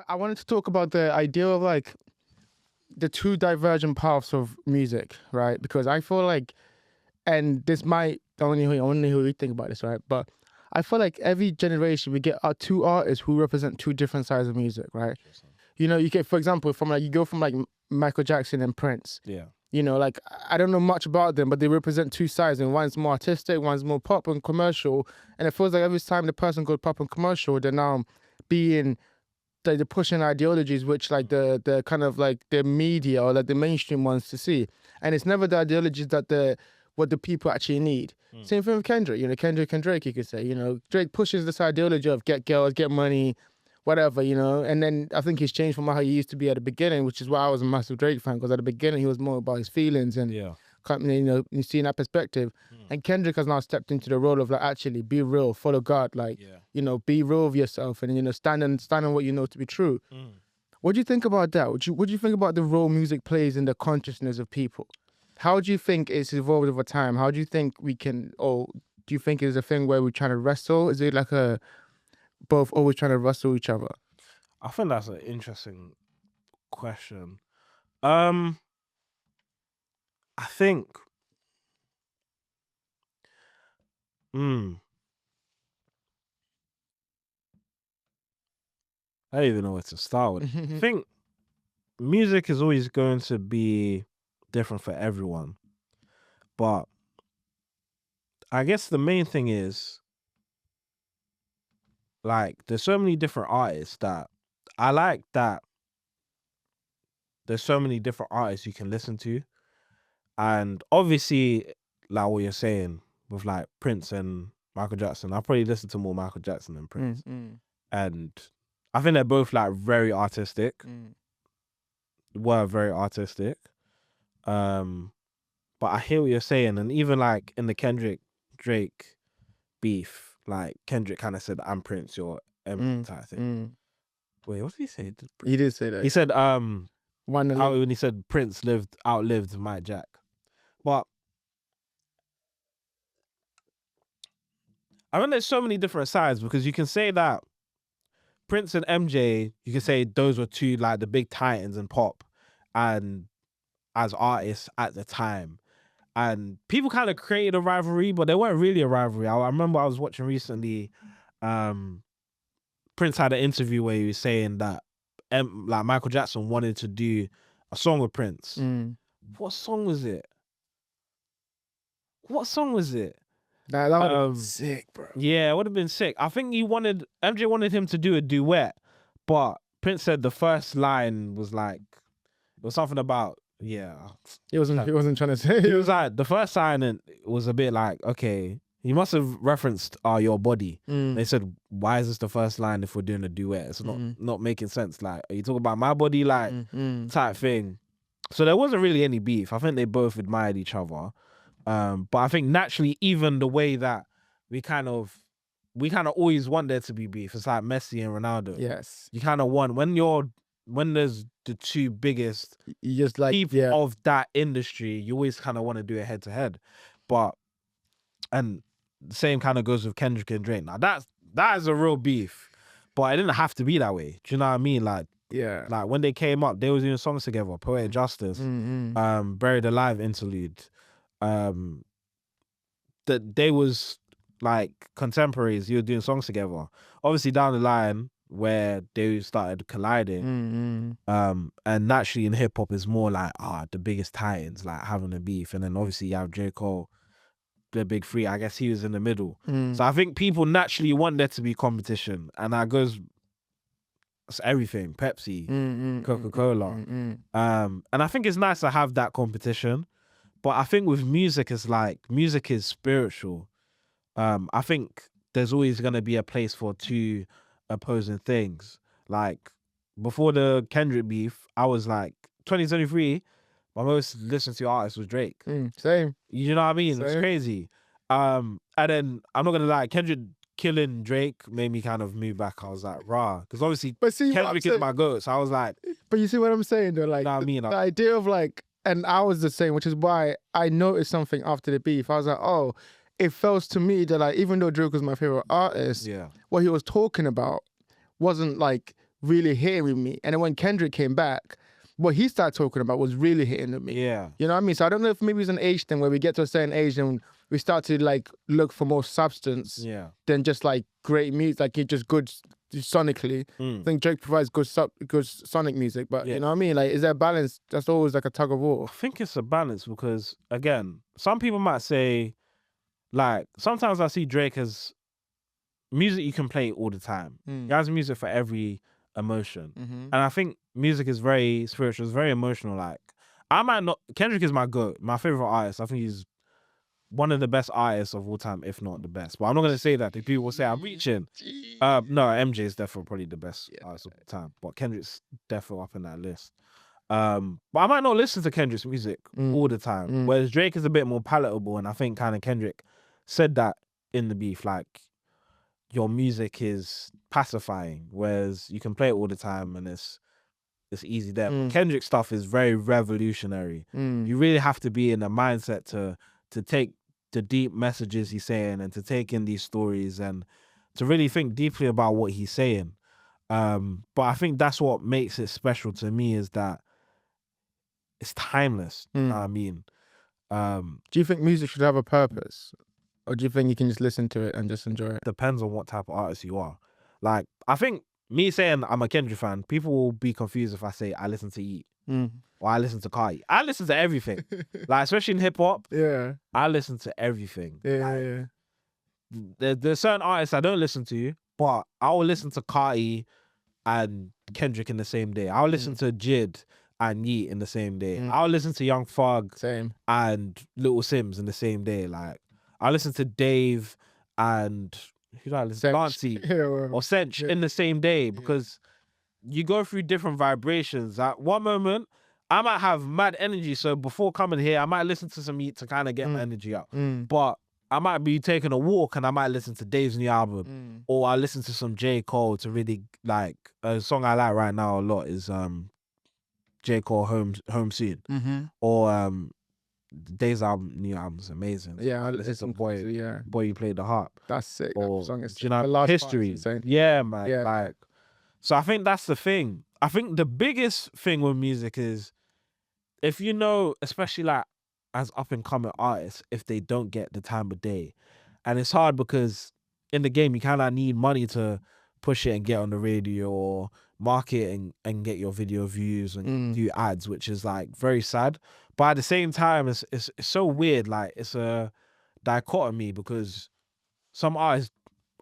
I wanted to talk about the idea of like the two divergent paths of music, right? Because I feel like, and this might only who you think about this, right? But I feel like every generation we get two artists who represent two different sides of music, right? You know, you get, for example, from like you go from like Michael Jackson and Prince. Yeah. You know, like I don't know much about them, but they represent two sides, and one's more artistic, one's more pop and commercial. And it feels like every time the person goes pop and commercial, they're now being they're pushing ideologies which like the kind of like the media or like the mainstream wants to see, and it's never the ideologies that what the people actually need. Same thing with Kendrick. You know, Kendrick and Drake, you could say. You know, Drake pushes this ideology of get girls, get money, whatever, you know. And then I think he's changed from how he used to be at the beginning, which is why I was a massive Drake fan, because at the beginning he was more about his feelings and you know, you see in that perspective. And Kendrick has now stepped into the role of like actually be real, follow God, like you know, be real with yourself, and you know, stand on what you know to be true. What do you think about that? What do you think about the role music plays in the consciousness of people? How do you think it's evolved over time? How do you think we can, or do you think it's a thing where we're trying to wrestle? Is it like a both always trying to wrestle each other? I think that's an interesting question. I think I don't even know where to start with. I think music is always going to be different for everyone. But I guess the main thing is, like, there's so many different artists that I like that there's so many different artists you can listen to. And obviously, like what you're saying, with like Prince and Michael Jackson, I probably listen to more Michael Jackson than Prince. And I think they're both like very artistic. Were very artistic. But I hear what you're saying, and even like in the Kendrick Drake beef, like Kendrick kind of said, "I'm Prince, you're M" type thing. Wait, what did he say? He did say that. He said, when he said Prince outlived Mike Jack, but I mean, there's so many different sides, because you can say that Prince and MJ, you can say those were two like the big titans in pop, and as artists at the time. And people kind of created a rivalry, but they weren't really a rivalry. I remember I was watching recently, Prince had an interview where he was saying that like Michael Jackson wanted to do a song with Prince. What song was it? That would have been sick, bro. Yeah, it would have been sick. I think MJ wanted him to do a duet, but Prince said the first line was like, it was something about, he wasn't trying to say it. He was like, the first line was a bit like, okay, he must have referenced Your Body. They said, why is this the first line if we're doing a duet? It's not making sense. Like, are you talking about my body, like, type thing? So there wasn't really any beef. I think they both admired each other. But I think naturally, even the way that we kind of always want there to be beef. It's like Messi and Ronaldo. Yes. You kind of want, when there's the two biggest you just like people of that industry, you always kind of want to do it head to head. And the same kind of goes with Kendrick and Drake. Now that is a real beef, but it didn't have to be that way. Do you know what I mean? Like, like when they came up, they was doing songs together. Poetic Justice, Buried Alive interlude. That they was like contemporaries. You were doing songs together. Obviously, down the line where they started colliding, and naturally in hip hop is more like the biggest titans like having a beef, and then obviously you have J. Cole, the big three. I guess he was in the middle. So I think people naturally want there to be competition, and that goes. It's everything. Pepsi, Coca-Cola, and I think it's nice to have that competition. But I think with music, it's like music is spiritual. I think there's always gonna be a place for two opposing things. Like before the Kendrick beef, I was like 2023. My most listened to artist was Drake. Same. You know what I mean? Same. It's crazy. And then I'm not gonna lie, Kendrick killing Drake made me kind of move back. I was like, rah, because obviously Kendrick is my goat. So I was like, but you see what I'm saying though? Like, you know what I mean? The idea of like, and I was the same, which is why I noticed something after the beef. I was like, oh, it felt to me that like, even though Drake was my favorite artist, what he was talking about wasn't like really hitting with me. And then when Kendrick came back, what he started talking about was really hitting with me. Yeah. You know what I mean? So I don't know if maybe it's an age thing where we get to a certain age and we start to like look for more substance Yeah. than just like great music, like it's just good sonically. I think Drake provides good sonic music, but Yeah. you know what I mean? Like, is there a balance? That's always like a tug of war. I think it's a balance because, again, some people might say, like, sometimes I see Drake as music you can play all the time. He has music for every emotion. And I think music is very spiritual, it's very emotional. Like, I might not, Kendrick is my GOAT, my favorite artist. I think he's one of the best artists of all time, if not the best. But I'm not going to say that. People will say I'm reaching. No, MJ is definitely probably the best artist of all time. But Kendrick's definitely up in that list. But I might not listen to Kendrick's music all the time. Whereas Drake is a bit more palatable, and I think kind of Kendrick said that in the beef, like, your music is pacifying, whereas you can play it all the time and it's easy there. But Kendrick stuff is very revolutionary. You really have to be in a mindset to take the deep messages he's saying and to take in these stories and to really think deeply about what he's saying. But I think that's what makes it special to me, is that it's timeless. You know what I mean? Do you think music should have a purpose? Or do you think you can just listen to it and just enjoy it? Depends on what type of artist you are. Like, I think me saying I'm a Kendrick fan, people will be confused if I say I listen to Yeat or I listen to Carti. I listen to everything. Like, especially in hip hop, I listen to everything. There's certain artists I don't listen to, but I will listen to Carti and Kendrick in the same day. I'll listen to Jid and Yeat in the same day. I'll listen to Young Thug and Little Sims in the same day. Like, I listen to Dave and who do I listen to? Lancy or Sench in the same day, because you go through different vibrations. At one moment, I might have mad energy, so before coming here, I might listen to some Yeat to kind of get my energy up. But I might be taking a walk and I might listen to Dave's new album, or I listen to some J. Cole to really, like, a song I like right now a lot is J. Cole Home Soon, or Dave's new album's amazing. Yeah, I listen to Boy You Played the Harp. That's sick. Or, that song is do you know, the last History. Yeah, man. Yeah. Like, so I think that's the thing. I think the biggest thing with music is, if you know, especially like as up and coming artists, if they don't get the time of day, and it's hard because in the game you kind of need money to push it and get on the radio or market and get your video views and do ads, which is like very sad. But at the same time, it's so weird. Like, it's a dichotomy, because some artists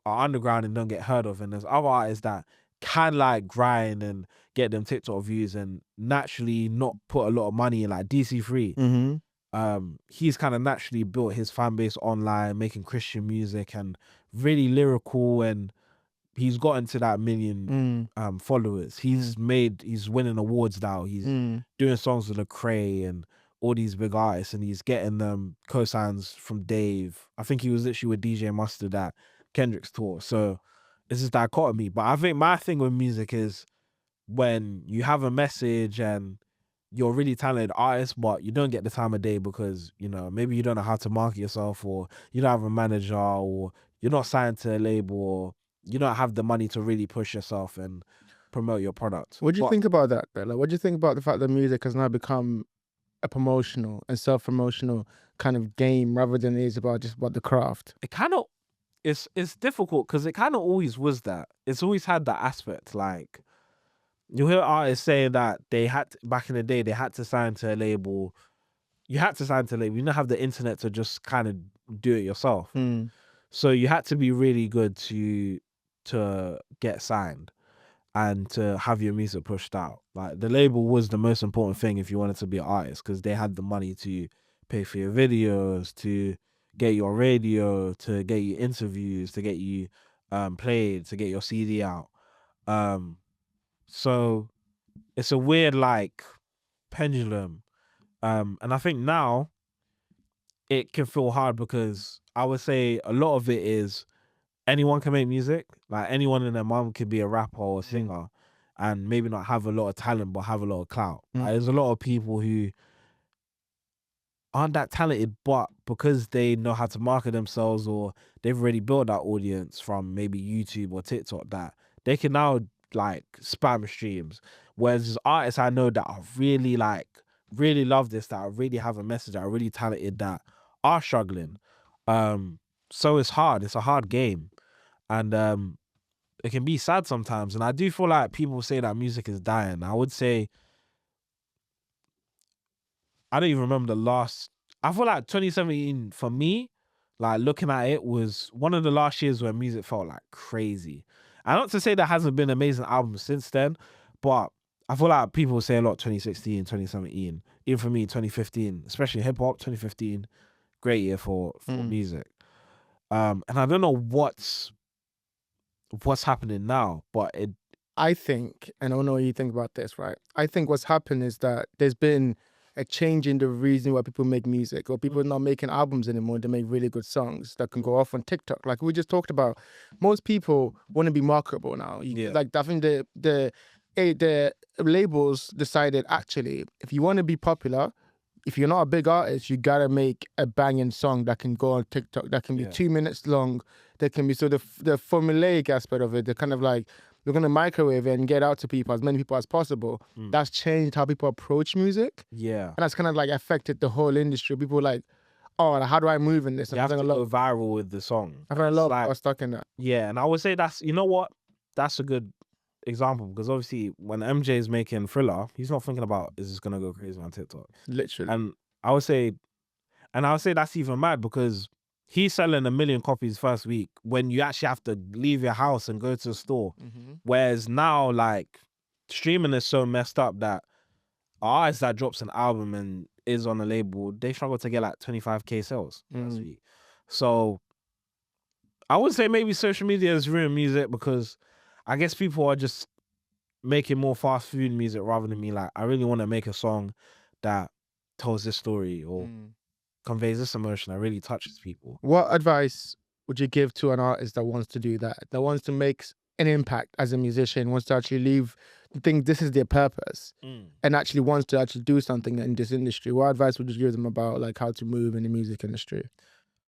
are underground and don't get heard of, and there's other artists that can like grind and get them TikTok views and naturally not put a lot of money in. Like DC3, he's kind of naturally built his fan base online, making Christian music and really lyrical, and he's gotten to that million followers. He's winning awards now. He's doing songs with Lecrae and all these big artists, and he's getting them cosigns from Dave. I think he was literally with DJ Mustard at Kendrick's tour. So it's this dichotomy. But I think my thing with music is when you have a message and you're a really talented artist, but you don't get the time of day because, you know, maybe you don't know how to market yourself, or you don't have a manager, or you're not signed to a label, or you don't have the money to really push yourself and promote your product. What do you think about that, though? Like, what do you think about the fact that music has now become a promotional and self-promotional kind of game rather than it is about just about the craft? It kind of, it's difficult because it kind of always was that. It's always had that aspect. Like, you hear artists saying that they had to, back in the day, they had to sign to a label. You had to sign to a label. You don't have the internet to just kind of do it yourself. So you had to be really good to get signed and to have your music pushed out. Like, the label was the most important thing if you wanted to be an artist, because they had the money to pay for your videos, to get you on radio, to get you interviews, to get you played, to get your CD out. So it's a weird like pendulum. And I think now it can feel hard, because I would say a lot of it is anyone can make music. Like, anyone and their mom could be a rapper or a singer and maybe not have a lot of talent but have a lot of clout. Like, there's a lot of people who aren't that talented, but because they know how to market themselves, or they've already built that audience from maybe YouTube or TikTok, that they can now like spam streams. Whereas there's artists I know that are really like really love this, that really have a message, that are really talented, that are struggling. So it's hard. It's a hard game, and it can be sad sometimes. And I do feel like people say that music is dying. I would say I don't even remember the last. I feel like 2017 for me, like looking at it, was one of the last years where music felt like crazy. And not to say there hasn't been amazing albums since then, but I feel like people say a lot 2016, 2017. Even for me, 2015, especially hip hop, 2015, great year for music. And I don't know what's happening now, but I think, and I don't know what you think about this, right? I think what's happened is that there's been a change in the reason why people make music, or people are not making albums anymore. They make really good songs that can go off on TikTok. Like we just talked about, most people want to be marketable now. Yeah. Like I think the labels decided, actually, if you want to be popular, if you're not a big artist, you gotta make a banging song that can go on TikTok, that can be 2 minutes long, that can be, so the formulaic aspect of it, the kind of like, we're gonna microwave it and get out to people, as many people as possible. That's changed how people approach music. Yeah. And that's kind of like affected the whole industry. People like, oh, how do I move in this? You have to go viral with the song. I find a lot of people are stuck in that. Yeah, and I would say that's, you know what? That's a good example, because obviously when MJ is making Thriller, he's not thinking about, is this gonna go crazy on TikTok? Literally. And I would say that's even mad, because he's selling 1 million copies first week when you actually have to leave your house and go to the store. Whereas now, like, streaming is so messed up that an artist that drops an album and is on a label, they struggle to get like 25k sales first week. So I would say maybe social media has ruined music, because I guess people are just making more fast food music rather than me. Like, I really want to make a song that tells this story or conveys this emotion that really touches people. What advice would you give to an artist that wants to do that wants to make an impact as a musician, wants to actually leave, think this is their purpose, and actually wants to actually do something in this industry? What advice would you give them about like how to move in the music industry?